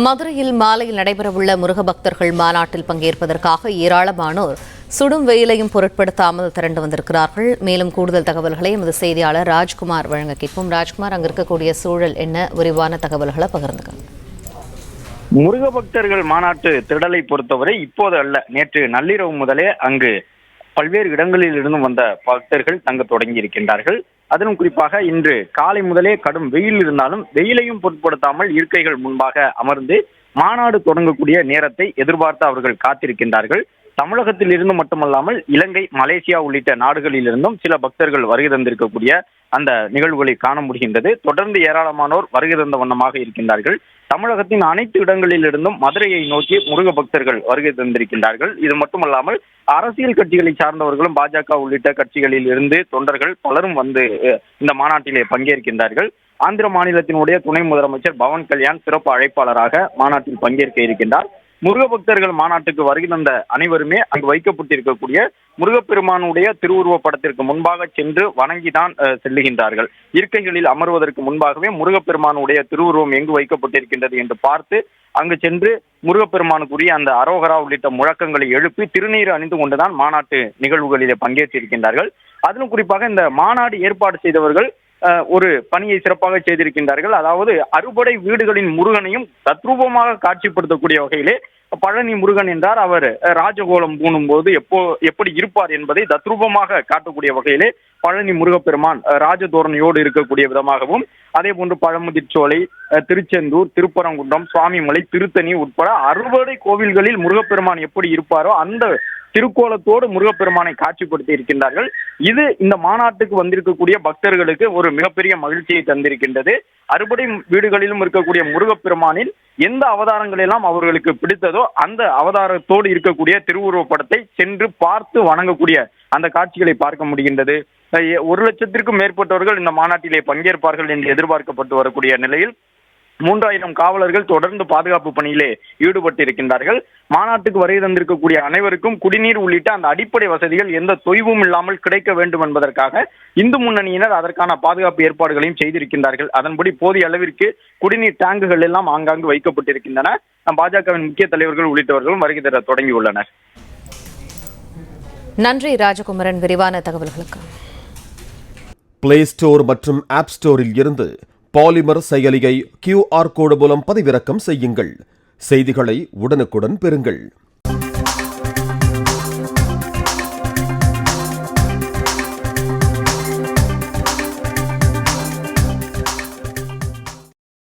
மதுரையில் மாலையில் நடைபெறவுள்ள முருக பக்தர்கள் மாநாட்டில் பங்கேற்பதற்காக ஏராளமானோர் சுடும் வெயிலையும் பொருட்படுத்தாமல் திரண்டு வந்திருக்கிறார்கள். மேலும் கூடுதல் தகவல்களை எமது செய்தியாளர் ராஜ்குமார் வழங்க கேட்போம். ராஜ்குமார், அங்கு இருக்கக்கூடிய சூழல் என்ன? விரிவான தகவல்களை பகிர்ந்துங்க. முருக பக்தர்கள் மாநாட்டு திடலை பொறுத்தவரை இப்போது அல்ல, நேற்று நள்ளிரவு முதலே அங்கு பல்வேறு இடங்களில் இருந்து வந்த பக்தர்கள் தங்க தொடங்கி இருக்கின்றார்கள். அதிலும் குறிப்பாக இன்று காலை முதலே கடும் வெயில் இருந்தாலும் வெயிலையும் பொருட்படுத்தாமல் இருக்கைகள் முன்பாக அமர்ந்து மாநாடு தொடங்கக்கூடிய நேரத்தை எதிர்பார்த்து அவர்கள் காத்திருக்கின்றார்கள். தமிழகத்தில் இருந்து மட்டுமல்லாமல் இலங்கை, மலேசியா உள்ளிட்ட நாடுகளில் இருந்தும் சில பக்தர்கள் வருகை தந்திருக்கக்கூடிய அந்த நிகழ்வுகளை காண முடிகின்றது. தொடர்ந்து ஏராளமானோர் வருகை தந்த வண்ணமாக இருக்கின்றார்கள். தமிழகத்தின் அனைத்து இடங்களில் இருந்தும் மதுரையை நோக்கி முருக பக்தர்கள் வருகை தந்திருக்கின்றார்கள். இது மட்டுமல்லாமல் அரசியல் கட்சிகளை சார்ந்தவர்களும், பாஜக உள்ளிட்ட கட்சிகளில் இருந்து தொண்டர்கள் பலரும் வந்து இந்த மாநாட்டிலே பங்கேற்கின்றார்கள். ஆந்திர மாநிலத்தினுடைய துணை முதலமைச்சர் பவன் கல்யாண் சிறப்பு அழைப்பாளராக மாநாட்டில் பங்கேற்க இருக்கின்றார். முருக பக்தர்கள் மாநாட்டுக்கு வருகை தந்த அனைவருமே அங்கு வைக்கப்பட்டிருக்கக்கூடிய முருகப்பெருமானுடைய திருவுருவ படத்திற்கு முன்பாக சென்று வணங்கிதான் செல்லுகின்றார்கள். இருக்கைகளில் அமர்வதற்கு முன்பாகவே முருகப்பெருமானுடைய திருவுருவம் எங்கு வைக்கப்பட்டிருக்கின்றது என்று பார்த்து அங்கு சென்று முருகப்பெருமானுக்குரிய அந்த அரோகரா உள்ளிட்ட முழக்கங்களை எழுப்பி திருநீர் அணிந்து கொண்டுதான் மாநாட்டு நிகழ்வுகளிலே பங்கேற்றிருக்கின்றார்கள். அதிலும் குறிப்பாக இந்த மாநாடு ஏற்பாடு செய்தவர்கள் ஒரு பணியை சிறப்பாக செய்திருக்கின்றார்கள். அதாவது அறுபடை வீடுகளின் முருகனையும் தத்ரூபமாக காட்சிப்படுத்தக்கூடிய வகையிலே பழனி முருகன் என்றார், அவர் ராஜகோலம் பூணும் போது எப்படி இருப்பார் என்பதை தத்ரூபமாக காட்டக்கூடிய வகையிலே பழனி முருகப்பெருமான் ராஜதோரணையோடு இருக்கக்கூடிய விதமாகவும், அதே போன்று பழமுதிர்ச்சோலை, திருச்செந்தூர், திருப்பரங்குன்றம், சுவாமிமலை, திருத்தணி உட்பட 60 கோவில்களில் முருகப்பெருமான் எப்படி இருப்பாரோ அந்த திருக்கோலத்தோடு முருகப்பெருமானை காட்சிப்படுத்தி இருக்கின்றார்கள். இது இந்த மாநாட்டுக்கு வந்திருக்கக்கூடிய பக்தர்களுக்கு ஒரு மிகப்பெரிய மகிழ்ச்சியை தந்திருக்கின்றது. அறுபடை வீடுகளிலும் இருக்கக்கூடிய முருகப்பெருமானில் எந்த அவதாரங்கள் எல்லாம் அவர்களுக்கு பிடித்ததோ அந்த அவதாரத்தோடு இருக்கக்கூடிய திருவுருவ படத்தை சென்று பார்த்து வணங்கக்கூடிய அந்த காட்சிகளை பார்க்க முடிகின்றது. 1,00,000க்கும் மேற்பட்டவர்கள் இந்த மாநாட்டிலே பங்கேற்பார்கள் என்று எதிர்பார்க்கப்பட்டு வரக்கூடிய நிலையில் 3000 காவலர்கள் தொடர்ந்து பாதுகாப்பு பணியிலே ஈடுபட்டு இருக்கின்றார்கள். மாநாட்டுக்கு வருகை தந்திருக்கக்கூடிய அனைவருக்கும் குடிநீர் உள்ளிட்ட அந்த அடிப்படை வசதிகள் எந்த தொய்வும் இல்லாமல் கிடைக்க வேண்டும் என்பதற்காக இந்து முன்னணியினர் அதற்கான பாதுகாப்பு ஏற்பாடுகளையும் செய்திருக்கின்றார்கள். அதன்படி போதிய அளவிற்கு குடிநீர் டேங்குகள் எல்லாம் ஆங்காங்கு வைக்கப்பட்டிருக்கின்றன. பாஜகவின் முக்கிய தலைவர்கள் உள்ளிட்டவர்களும் வருகை தர தொடங்கியுள்ளனர். நன்றி ராஜகுமரன், விரிவான தகவல்களுக்கு. பிளே ஸ்டோர் மற்றும் ஆப் ஸ்டோரில் இருந்து பாலிமர் செயலியை QR கோடு மூலம் பதிவிறக்கம் செய்யுங்கள். செய்திகளை உடனுக்குடன் பெறுங்கள்.